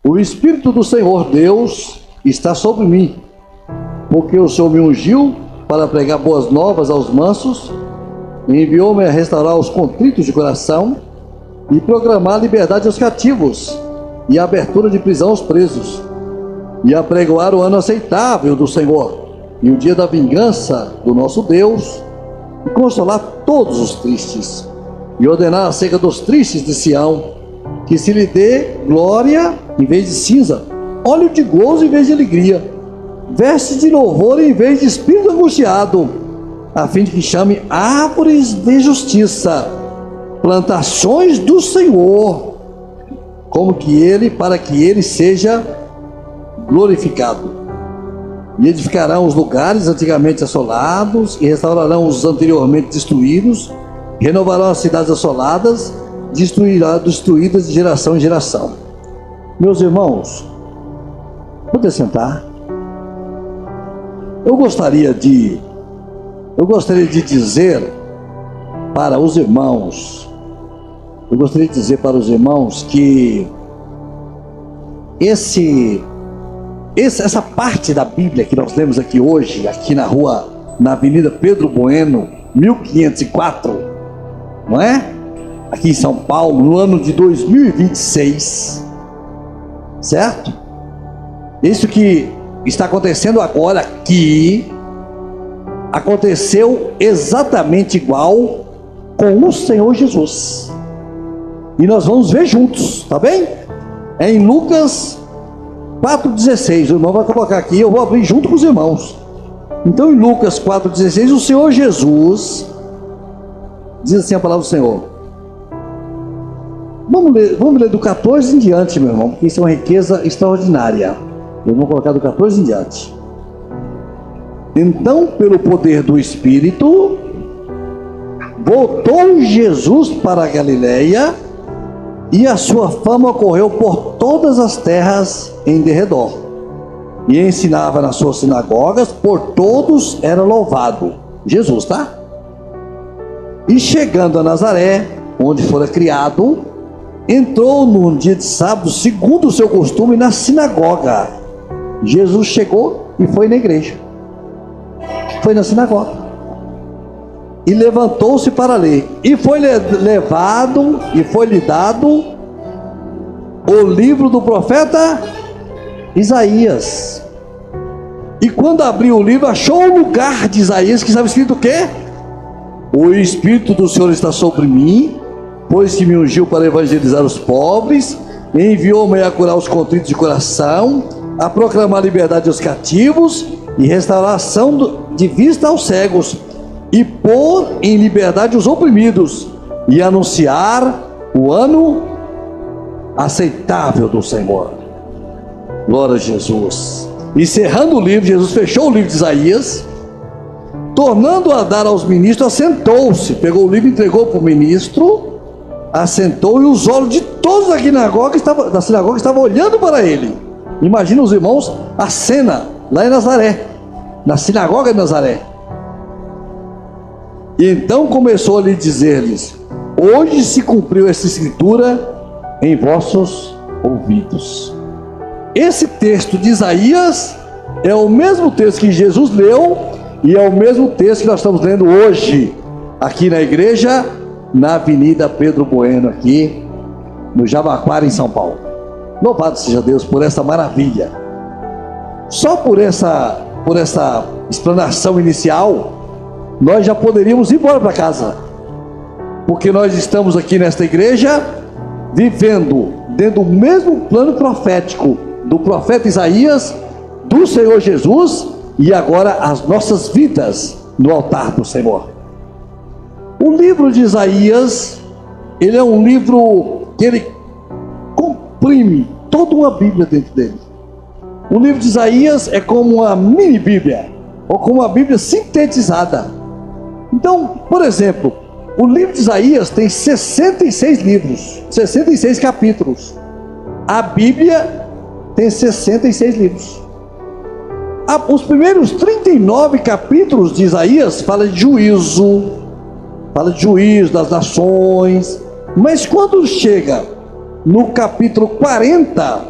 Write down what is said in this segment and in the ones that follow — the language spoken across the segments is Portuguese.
O Espírito do Senhor Deus está sobre mim, porque o Senhor me ungiu para pregar boas novas aos mansos, e enviou-me a restaurar os contritos de coração e proclamar liberdade aos cativos e a abertura de prisão aos presos, e apregoar o ano aceitável do Senhor e o dia da vingança do nosso Deus, e consolar todos os tristes, e ordenar acerca dos tristes de Sião, que se lhe dê glória em vez de cinza, óleo de gozo em vez de alegria, veste de louvor em vez de espírito angustiado, a fim de que chame árvores de justiça, plantações do Senhor, para que ele seja glorificado. E edificarão os lugares antigamente assolados, e restaurarão os anteriormente destruídos, renovarão as cidades assoladas, destruídas de geração em geração. Meus irmãos, pode sentar. Eu gostaria de dizer para os irmãos, que essa parte da Bíblia que nós lemos aqui hoje, aqui na Avenida Pedro Bueno, 1504, não é? Aqui em São Paulo, no ano de 2026, certo? Isso que está acontecendo agora aqui, aconteceu exatamente igual com o Senhor Jesus. E nós vamos ver juntos, tá bem? É em Lucas 4,16, o irmão vai colocar aqui, eu vou abrir junto com os irmãos. Então em Lucas 4,16, o Senhor Jesus, diz assim a palavra do Senhor. Vamos ler do 14 em diante, meu irmão, porque isso é uma riqueza extraordinária. Eu vou colocar do 14 em diante. Então, pelo poder do Espírito, voltou Jesus para a Galileia, e a sua fama correu por todas as terras em derredor, e ensinava nas suas sinagogas, por todos era louvado. Jesus, tá? E chegando a Nazaré, onde fora criado, entrou num dia de sábado, segundo o seu costume, na sinagoga. Jesus chegou e foi na igreja, foi na sinagoga, e levantou-se para ler, e foi levado e foi-lhe dado o livro do profeta Isaías. E quando abriu o livro, achou o lugar de Isaías, que estava escrito o quê? O Espírito do Senhor está sobre mim, pois que me ungiu para evangelizar os pobres, enviou-me a curar os contritos de coração, a proclamar liberdade aos cativos e restauração de vista aos cegos, e pôr em liberdade os oprimidos, e anunciar o ano aceitável do Senhor. Glória a Jesus. Encerrando o livro, Jesus fechou o livro de Isaías, tornando a dar aos ministros, assentou-se, pegou o livro, entregou para o ministro, assentou, e os olhos de todos da sinagoga estavam olhando para ele. Imagina os irmãos, a cena lá em Nazaré, na sinagoga de Nazaré. E então começou a lhe dizer-lhes: hoje se cumpriu essa escritura em vossos ouvidos. Esse texto de Isaías é o mesmo texto que Jesus leu, e é o mesmo texto que nós estamos lendo hoje aqui na igreja, na Avenida Pedro Bueno, aqui no Jabaquara, em São Paulo. Louvado seja Deus por essa maravilha. Só por essa explanação inicial, nós já poderíamos ir embora para casa, porque nós estamos aqui nesta igreja vivendo dentro do mesmo plano profético do profeta Isaías, do Senhor Jesus, e agora as nossas vidas no altar do Senhor. O livro de Isaías, ele é um livro que ele comprime toda uma Bíblia dentro dele. O livro de Isaías é como uma mini Bíblia, ou como uma Bíblia sintetizada. Então, por exemplo, o livro de Isaías tem 66 livros, 66 capítulos. A Bíblia tem 66 livros. Os primeiros 39 capítulos de Isaías fala de juízo das nações. Mas quando chega no capítulo 40,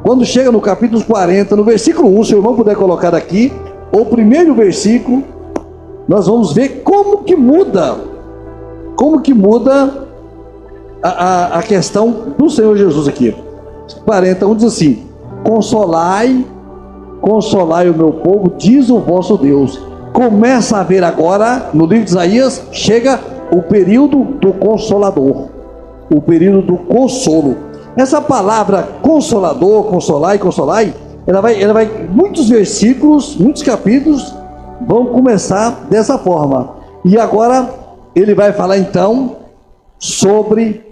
quando chega no capítulo 40, no versículo 1, se o irmão puder colocar aqui, o primeiro versículo, nós vamos ver como que muda a questão do Senhor Jesus aqui. 41 diz assim: consolai o meu povo, diz o vosso Deus. Começa a ver agora, no livro de Isaías, chega o período do Consolador, o período do consolo. Essa palavra consolador, consolai, ela vai, muitos versículos, muitos capítulos vão começar dessa forma. E agora ele vai falar então sobre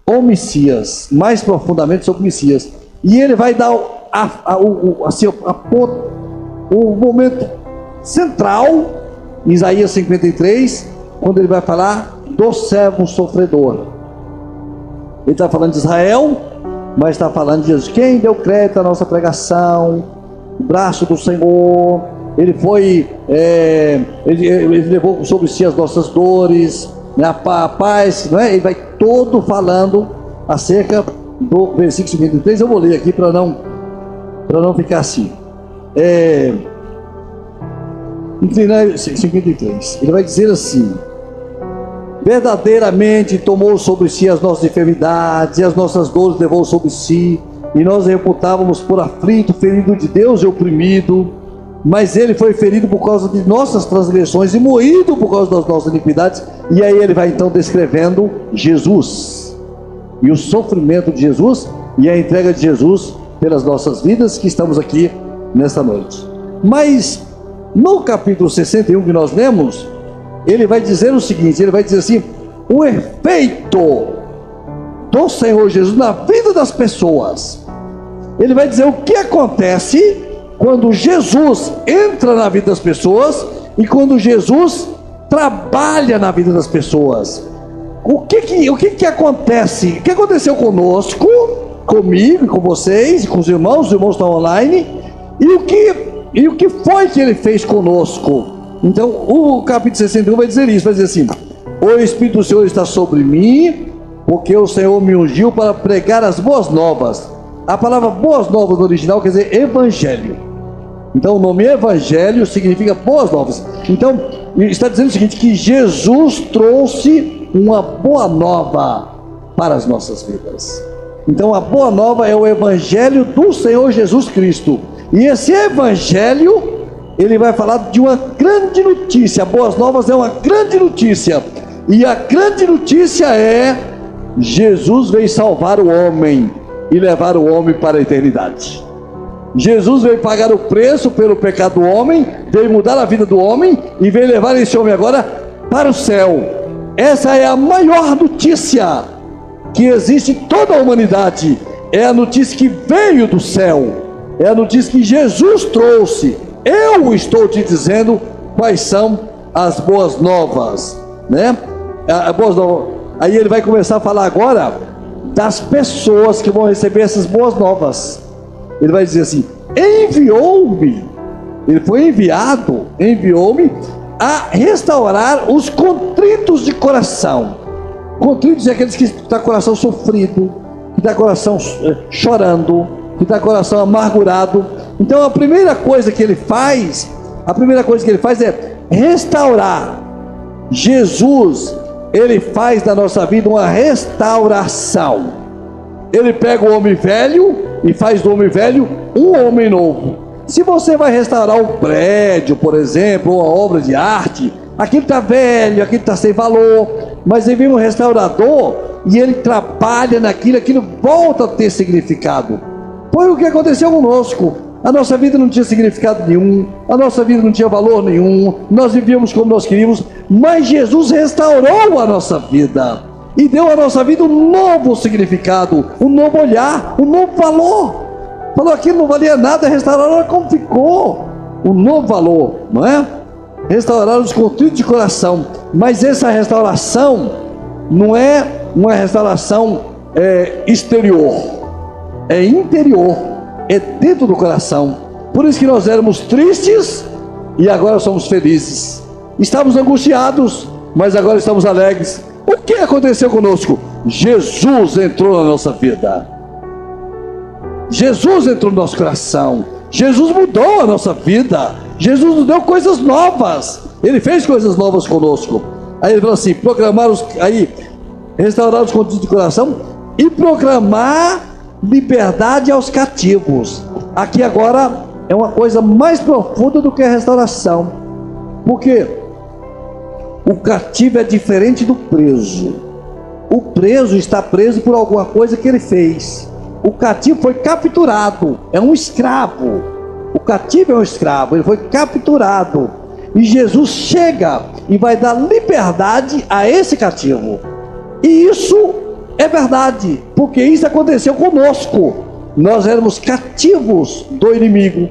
o Messias, mais profundamente sobre o Messias. E ele vai dar o momento central, em Isaías 53, quando ele vai falar do servo sofredor. Ele está falando de Israel, mas está falando de Jesus. Quem deu crédito à nossa pregação, o braço do Senhor, ele foi, ele levou sobre si as nossas dores, né, a paz, não é? Ele vai todo falando acerca do versículo 53. Eu vou ler aqui para não ficar assim. 53, ele vai dizer assim: verdadeiramente tomou sobre si as nossas enfermidades e as nossas dores levou sobre si, e nós reputávamos por aflito, ferido de Deus e oprimido, mas ele foi ferido por causa de nossas transgressões e moído por causa das nossas iniquidades. E aí ele vai então descrevendo Jesus e o sofrimento de Jesus e a entrega de Jesus pelas nossas vidas, que estamos aqui nesta noite. Mas no capítulo 61 que nós lemos, ele vai dizer o seguinte, ele vai dizer assim: o efeito do Senhor Jesus na vida das pessoas. Ele vai dizer o que acontece quando Jesus entra na vida das pessoas e quando Jesus trabalha na vida das pessoas. O que acontece? O que aconteceu conosco, comigo e com vocês, e com os irmãos estão online, e o que foi que ele fez conosco? Então o capítulo 61 vai dizer isso, vai dizer assim: o Espírito do Senhor está sobre mim, porque o Senhor me ungiu para pregar as boas novas. A palavra boas novas no original quer dizer evangelho. Então o nome evangelho significa boas novas. Então está dizendo o seguinte, que Jesus trouxe uma boa nova para as nossas vidas. Então a boa nova é o evangelho do Senhor Jesus Cristo. E esse evangelho, ele vai falar de uma grande notícia. Boas novas é uma grande notícia. E a grande notícia é: Jesus veio salvar o homem e levar o homem para a eternidade. Jesus veio pagar o preço pelo pecado do homem, veio mudar a vida do homem e veio levar esse homem agora para o céu. Essa é a maior notícia que existe em toda a humanidade. É a notícia que veio do céu, é a notícia que Jesus trouxe. Eu estou te dizendo quais são as boas novas, né? Boas novas. Aí ele vai começar a falar agora das pessoas que vão receber essas boas novas. Ele vai dizer assim: enviou-me, ele foi enviou-me a restaurar os contritos de coração. Contritos é aqueles que estão com o coração sofrido, que está com o coração chorando, que está com o coração amargurado. Então a primeira coisa que ele faz é restaurar. Jesus, ele faz da nossa vida uma restauração. Ele pega o homem velho e faz do homem velho um homem novo. Se você vai restaurar um prédio, por exemplo, ou uma obra de arte, aquilo está velho, aquilo está sem valor, mas aí vem um restaurador e ele trabalha naquilo, aquilo volta a ter significado. Foi o que aconteceu conosco. A nossa vida não tinha significado nenhum, a nossa vida não tinha valor nenhum, nós vivíamos como nós queríamos, mas Jesus restaurou a nossa vida e deu à nossa vida um novo significado, um novo olhar, um novo valor. Falou aquilo não valia nada, restauraram como ficou, um novo valor, não é? Restauraram os contritos de coração. Mas essa restauração não é uma restauração exterior, é interior, é dentro do coração. Por isso que nós éramos tristes e agora somos felizes. Estávamos angustiados, mas agora estamos alegres. O que aconteceu conosco? Jesus entrou na nossa vida. Jesus entrou no nosso coração, Jesus mudou a nossa vida, Jesus nos deu coisas novas, Ele fez coisas novas conosco. Aí ele falou assim: restaurar os contritos de coração e proclamar liberdade aos cativos. Aqui agora é uma coisa mais profunda do que a restauração, porque o cativo é diferente do preso. O preso está preso por alguma coisa que ele fez. O cativo foi capturado, é um escravo. O cativo é um escravo, ele foi capturado. E Jesus chega e vai dar liberdade a esse cativo. E isso é verdade, porque isso aconteceu conosco. Nós éramos cativos do inimigo,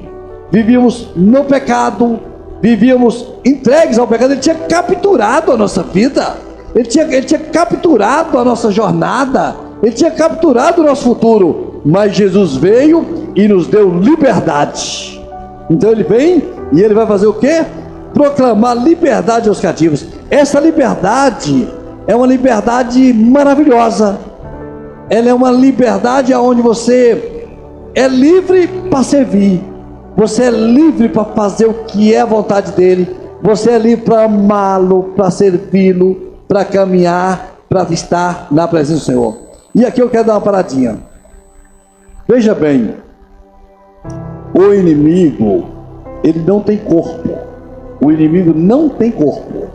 vivíamos no pecado, vivíamos entregues ao pecado. Ele tinha capturado a nossa vida, ele tinha capturado a nossa jornada, ele tinha capturado o nosso futuro. Mas Jesus veio e nos deu liberdade. Então ele vem e ele vai fazer o quê? Proclamar liberdade aos cativos. Essa liberdade é uma liberdade maravilhosa. Ela é uma liberdade onde você é livre para servir, você é livre para fazer o que é a vontade dele, você é livre para amá-lo, para servi-lo, para caminhar, para estar na presença do Senhor. E aqui eu quero dar uma paradinha. Veja bem, o inimigo, ele não tem corpo. O inimigo não tem corpo.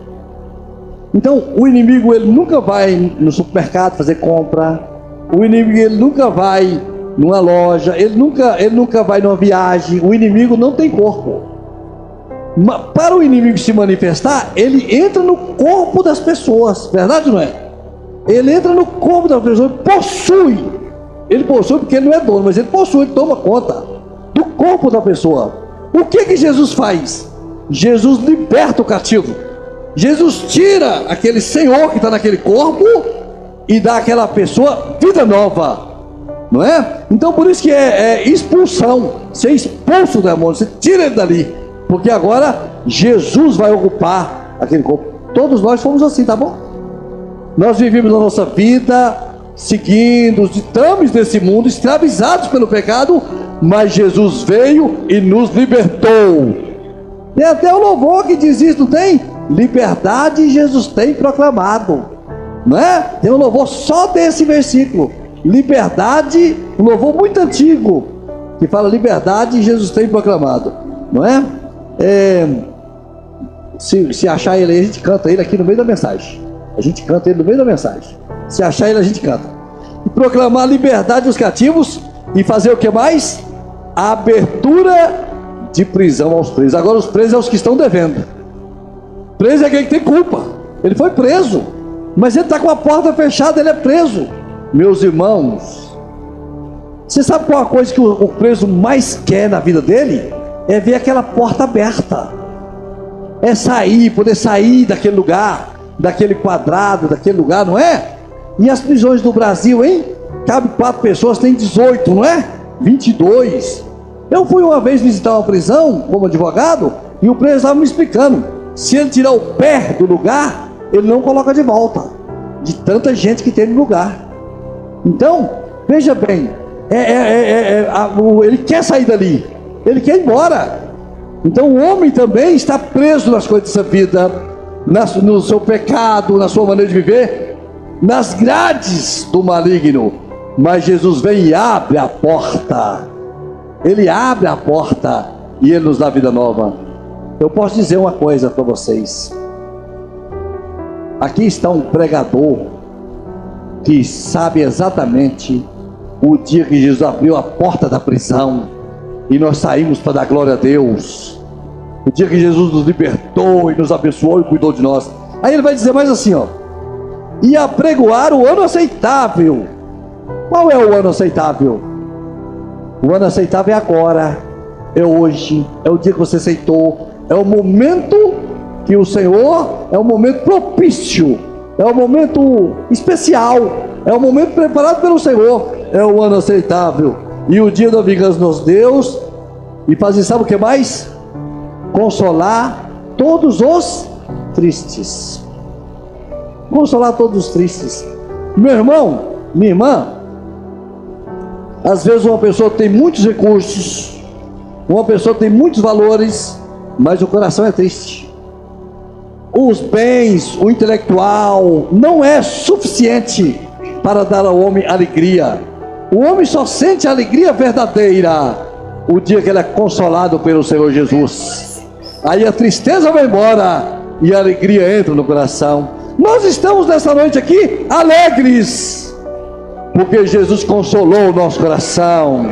Então o inimigo, ele nunca vai no supermercado fazer compra. O inimigo, ele nunca vai numa loja, ele nunca vai numa viagem. O inimigo não tem corpo. Mas para o inimigo se manifestar, ele entra no corpo das pessoas, verdade ou não é? Ele entra no corpo das pessoas, possui. Ele possui porque ele não é dono, mas ele possui, ele toma conta do corpo da pessoa. O que Jesus faz? Jesus liberta o cativo. Jesus tira aquele senhor que está naquele corpo e dá àquela pessoa vida nova, não é? Então por isso que é expulsão. Você expulsa o demônio, você tira ele dali, porque agora Jesus vai ocupar aquele corpo. Todos nós fomos assim, tá bom? Nós vivemos a nossa vida seguindo os ditames desse mundo, escravizados pelo pecado, mas Jesus veio e nos libertou. Tem até o louvor que diz isso, não tem? Liberdade Jesus tem proclamado, não é? Tem um louvor só desse versículo, liberdade, um louvor muito antigo, que fala liberdade Jesus tem proclamado, não é? Se achar ele aí, a gente canta ele aqui no meio da mensagem. A gente canta ele no meio da mensagem. Se achar ele, a gente canta. E proclamar liberdade aos cativos e fazer o que mais? A abertura de prisão aos presos. Agora os presos é os que estão devendo. Preso é aquele que tem culpa. Ele foi preso, mas ele está com a porta fechada, ele é preso. Meus irmãos, você sabe qual a coisa que o preso mais quer na vida dele? É ver aquela porta aberta. É sair, poder sair daquele lugar, daquele quadrado, daquele lugar, não é? E as prisões do Brasil, hein? Cabe 4 pessoas, tem 18, não é? 22. Eu fui uma vez visitar uma prisão como advogado e o preso estava me explicando: se ele tirar o pé do lugar, ele não coloca de volta, de tanta gente que tem no lugar. Então, veja bem, ele quer sair dali, ele quer ir embora. Então o homem também está preso nas coisas dessa vida, no seu pecado, na sua maneira de viver, nas grades do maligno. Mas Jesus vem e abre a porta. Ele abre a porta e ele nos dá vida nova. Eu posso dizer uma coisa para vocês. Aqui está um pregador que sabe exatamente o dia que Jesus abriu a porta da prisão e nós saímos para dar glória a Deus. O dia que Jesus nos libertou e nos abençoou e cuidou de nós. Aí ele vai dizer mais assim, ó: e apregoar o ano aceitável. Qual é o ano aceitável? O ano aceitável é agora, é hoje, é o dia que você aceitou, é o momento que o Senhor, é o momento propício, é o momento especial, é o momento preparado pelo Senhor, é o ano aceitável. E o dia da vingança nos Deus, e fazer, sabe o que mais? Consolar todos os tristes. Consolar todos os tristes. Meu irmão, minha irmã, Às vezes uma pessoa tem muitos recursos, uma pessoa tem muitos valores, mas o coração é triste. Os bens, o intelectual, não é suficiente para dar ao homem alegria. O homem só sente alegria verdadeira o dia que ele é consolado pelo Senhor Jesus. Aí a tristeza vai embora e a alegria entra no coração. Nós estamos nessa noite aqui alegres, porque Jesus consolou o nosso coração.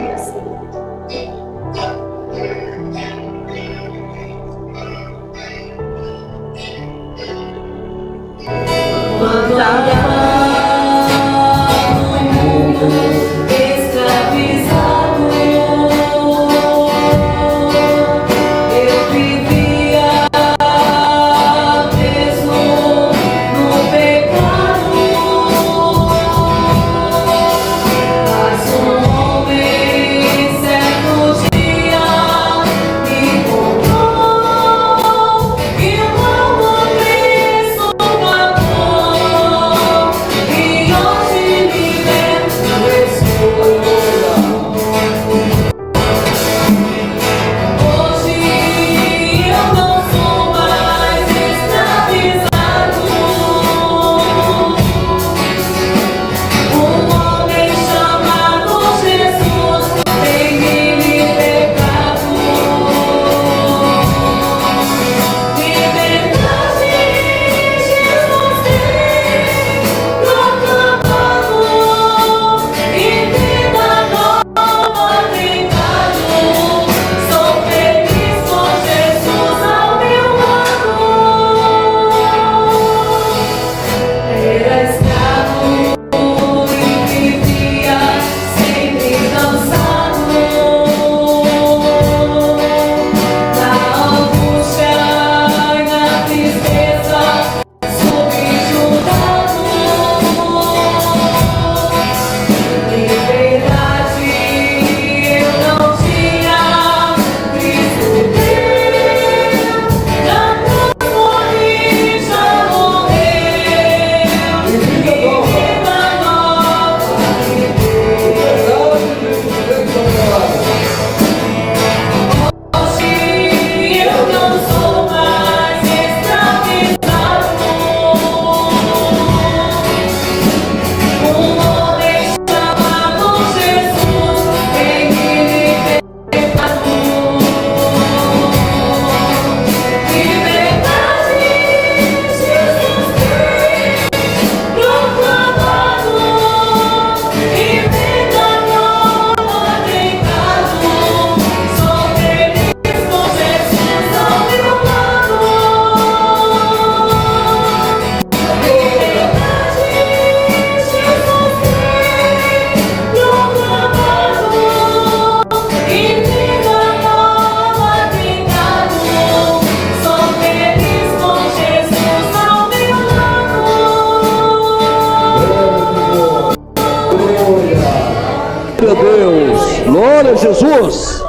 Glória a Jesus,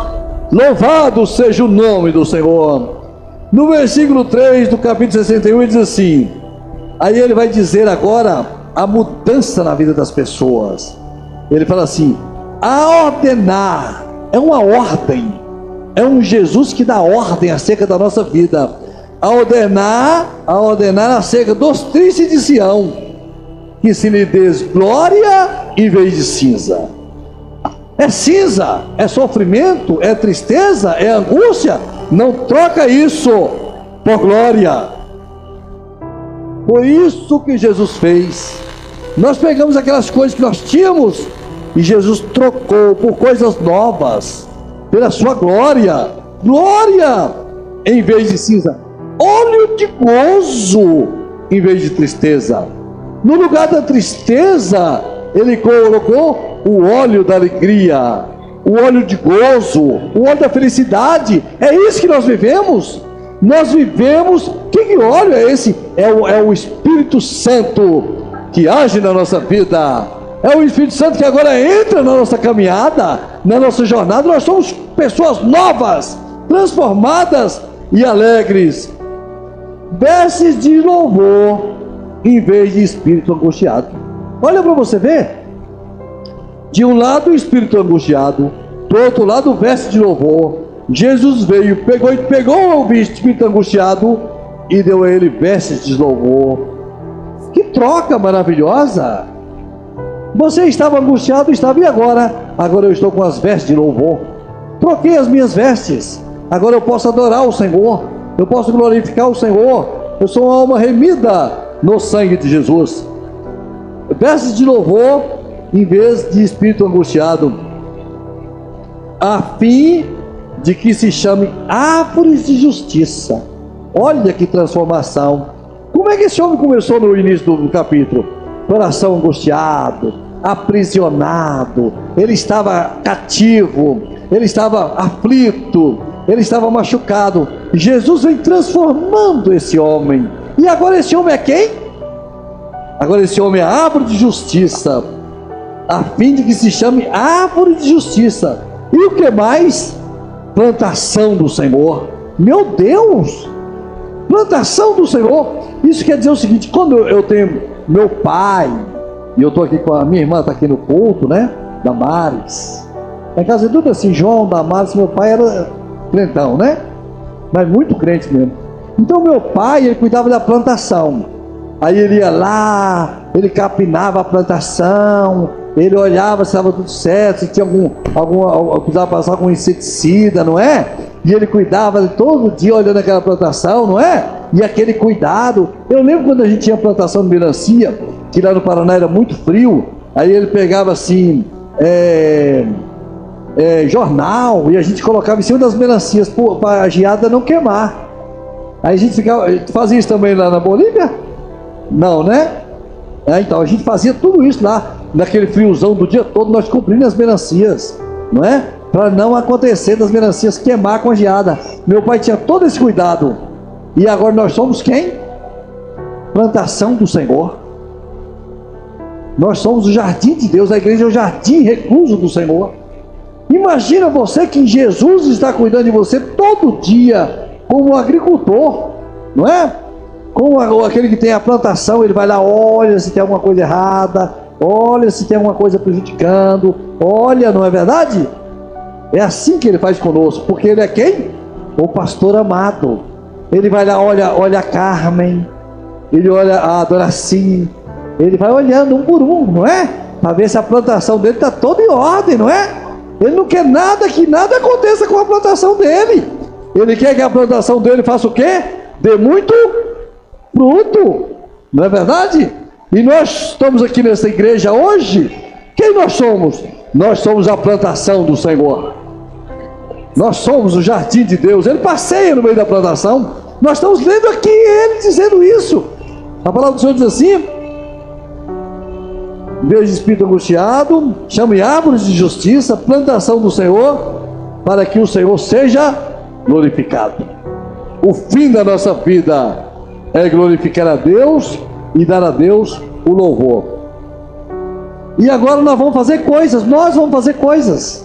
louvado seja o nome do Senhor. No versículo 3 do capítulo 61 ele diz assim, aí ele vai dizer agora a mudança na vida das pessoas. Ele fala assim, a ordenar, é uma ordem, é um Jesus que dá ordem acerca da nossa vida, a ordenar acerca dos tristes de Sião, que se lhe des glória em vez de cinza. É cinza, é sofrimento, é tristeza, é angústia. Não troca isso por glória. Foi isso que Jesus fez. Nós pegamos aquelas coisas que nós tínhamos e Jesus trocou por coisas novas, pela sua glória. Glória em vez de cinza, óleo de gozo em vez de tristeza. No lugar da tristeza, ele colocou o óleo da alegria, o óleo de gozo, o óleo da felicidade. É isso que nós vivemos. Nós vivemos. Que óleo é esse? É o Espírito Santo que age na nossa vida. É o Espírito Santo que agora entra na nossa caminhada, na nossa jornada. Nós somos pessoas novas, transformadas e alegres. Vestes de louvor em vez de espírito angustiado. Olha para você ver. De um lado o espírito angustiado, do outro lado o veste de louvor. Jesus veio, pegou o espírito angustiado e deu a ele vestes de louvor. Que troca maravilhosa! Você estava angustiado, estava, e agora? Agora eu estou com as vestes de louvor. Troquei as minhas vestes. Agora eu posso adorar o Senhor, eu posso glorificar o Senhor. Eu sou uma alma remida no sangue de Jesus. Vestes de louvor em vez de espírito angustiado, a fim de que se chame árvores de justiça. Olha que transformação! Como é que esse homem começou no início do capítulo? Coração angustiado, aprisionado, ele estava cativo, ele estava aflito, ele estava machucado. Jesus vem transformando esse homem. E agora esse homem é quem? Agora esse homem é a árvore de justiça, a fim de que se chame árvore de justiça. E o que mais? Plantação do Senhor. Meu Deus! Plantação do Senhor. Isso quer dizer o seguinte: quando eu tenho meu pai, e eu estou aqui com a minha irmã, está aqui no culto, né? Damares. Na casa de tudo assim, João, Damares, meu pai era crentão, né? Mas muito crente mesmo. Então meu pai, ele cuidava da plantação. Aí ele ia lá, ele capinava a plantação, ele olhava se estava tudo certo, se tinha precisava passar algum inseticida, não é? E ele cuidava de todo dia olhando aquela plantação, não é? E aquele cuidado. Eu lembro quando a gente tinha plantação de melancia, que lá no Paraná era muito frio, aí ele pegava assim, jornal, e a gente colocava em cima das melancias para a geada não queimar. Aí a gente fazia isso também lá na Bolívia? Não, né? Então a gente fazia tudo isso lá, naquele friozão do dia todo, nós cobrindo as melancias, não é? Para não acontecer das melancias queimar com a geada. Meu pai tinha todo esse cuidado. E agora nós somos quem? Plantação do Senhor. Nós somos o jardim de Deus. A igreja é o jardim recluso do Senhor. Imagina você que Jesus está cuidando de você todo dia, como um agricultor, não é? Como aquele que tem a plantação, ele vai lá, olha se tem alguma coisa errada, olha se tem alguma coisa prejudicando, olha, não é verdade? É assim que ele faz conosco, porque ele é quem? O pastor amado. Ele vai lá, olha a Carmen, ele olha a Doraci, ele vai olhando um por um, não é? Para ver se a plantação dele está toda em ordem, não é? Ele não quer nada, que nada aconteça com a plantação dele. Ele quer que a plantação dele faça o quê? Dê muito fruto, não é verdade? E nós estamos aqui nessa igreja hoje. Quem nós somos? Nós somos a plantação do Senhor. Nós somos o jardim de Deus. Ele passeia no meio da plantação. Nós estamos lendo aqui ele dizendo isso. A palavra do Senhor diz assim: em vez de espírito angustiado, chame árvores de justiça, plantação do Senhor, para que o Senhor seja glorificado. O fim da nossa vida é glorificar a Deus e dar a Deus o louvor. E agora nós vamos fazer coisas. Nós vamos fazer coisas.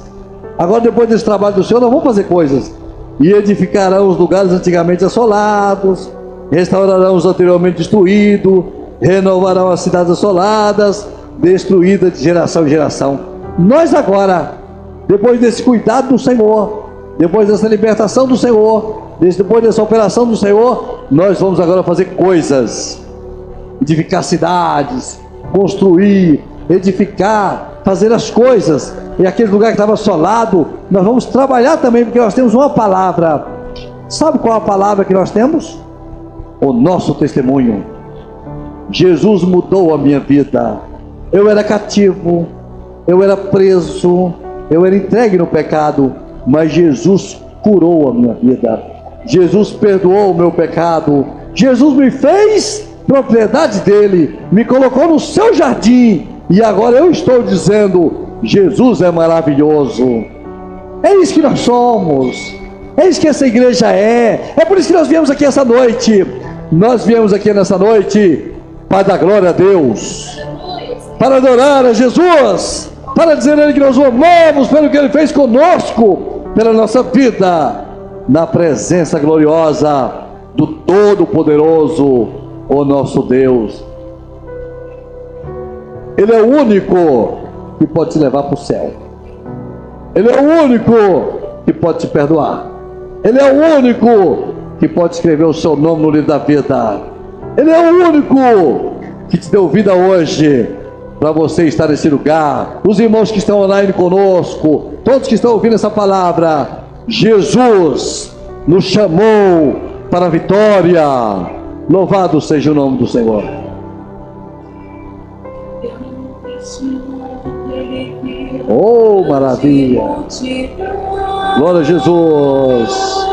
Agora, depois desse trabalho do Senhor, nós vamos fazer coisas. E edificarão os lugares antigamente assolados, restaurarão os anteriormente destruídos, renovarão as cidades assoladas, destruídas de geração em geração. Nós agora, depois desse cuidado do Senhor, depois dessa libertação do Senhor, depois dessa operação do Senhor, nós vamos agora fazer coisas. Edificar cidades, construir, edificar, fazer as coisas. E aquele lugar que estava assolado, nós vamos trabalhar também, porque nós temos uma palavra. Sabe qual a palavra que nós temos? O nosso testemunho. Jesus mudou a minha vida. Eu era cativo, eu era preso, eu era entregue no pecado, mas Jesus curou a minha vida. Jesus perdoou o meu pecado. Jesus me fez propriedade dele, me colocou no seu jardim, e agora eu estou dizendo: Jesus é maravilhoso. É isso que nós somos, é isso que essa igreja é. É por isso que nós viemos aqui essa noite. Nós viemos aqui nessa noite para dar glória a Deus, para adorar a Jesus, para dizer a Ele que nós o amamos pelo que Ele fez conosco, pela nossa vida, na presença gloriosa do Todo-Poderoso, o nosso Deus. Ele é o único que pode te levar para o céu. Ele é o único que pode te perdoar. Ele é o único que pode escrever o seu nome no livro da vida. Ele é o único que te deu vida hoje para você estar nesse lugar. Os irmãos que estão online conosco, todos que estão ouvindo essa palavra, Jesus nos chamou para a vitória. Louvado seja o nome do Senhor. Oh, maravilha! Glória a Jesus!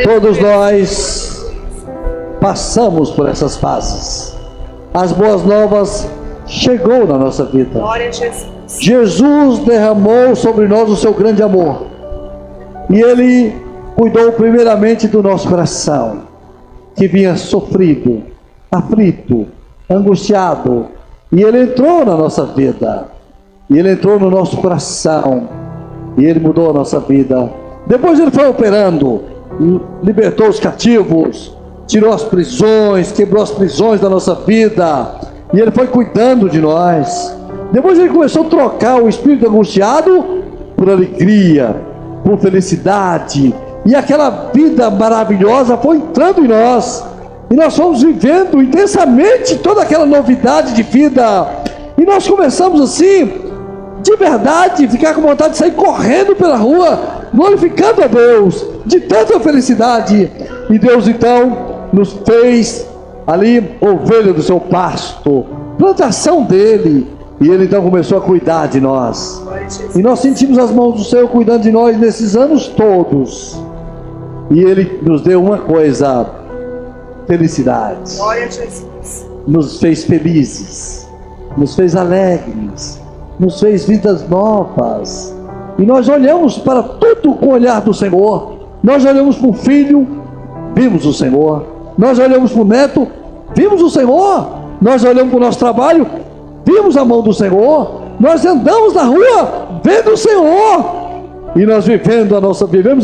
Todos nós passamos por essas fases. As boas novas chegou na nossa vida. Glória a Jesus. Jesus derramou sobre nós o seu grande amor. E Ele cuidou primeiramente do nosso coração, que vinha sofrido, aflito, angustiado. E Ele entrou na nossa vida. E Ele entrou no nosso coração. E Ele mudou a nossa vida. Depois Ele foi operando, libertou os cativos, tirou as prisões, quebrou as prisões da nossa vida, e Ele foi cuidando de nós. Depois Ele começou a trocar o espírito angustiado por alegria, por felicidade, e aquela vida maravilhosa foi entrando em nós, e nós fomos vivendo intensamente toda aquela novidade de vida, e nós começamos assim, de verdade, ficar com vontade de sair correndo pela rua, glorificando a Deus, de tanta felicidade. E Deus então nos fez ali ovelha do seu pasto, plantação dele, e Ele então começou a cuidar de nós, e nós sentimos as mãos do Senhor cuidando de nós nesses anos todos, e Ele nos deu uma coisa: felicidade. Glória a Jesus. Nos fez felizes, nos fez alegres, nos fez vidas novas. E nós olhamos para tudo com o olhar do Senhor. Nós olhamos para o filho, vimos o Senhor. Nós olhamos para o neto, vimos o Senhor. Nós olhamos para o nosso trabalho, vimos a mão do Senhor. Nós andamos na rua, vendo o Senhor. E nós vivemos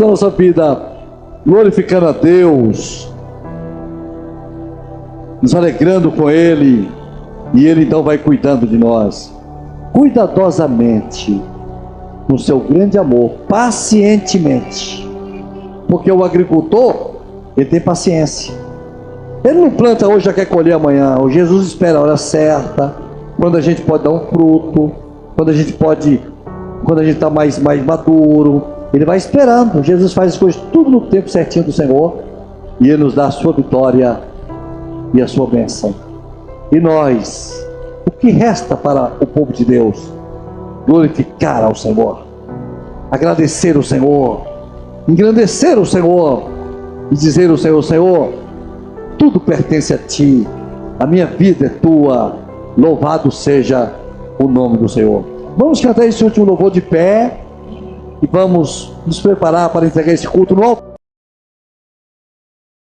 a nossa vida glorificando a Deus, nos alegrando com Ele, e Ele então vai cuidando de nós, cuidadosamente, com seu grande amor, pacientemente, porque o agricultor, ele tem paciência, ele não planta hoje, já quer colher amanhã. O Jesus espera a hora certa, quando a gente pode dar um fruto, quando a gente está mais maduro, Ele vai esperando. Jesus faz as coisas tudo no tempo certinho do Senhor, e Ele nos dá a sua vitória e a sua bênção. E nós, o que resta para o povo de Deus? Glorificar ao Senhor, agradecer o Senhor, engrandecer o Senhor, e dizer ao Senhor: Senhor, tudo pertence a Ti, a minha vida é Tua, louvado seja o nome do Senhor. Vamos cantar esse último louvor de pé, e vamos nos preparar para entregar esse culto no altar.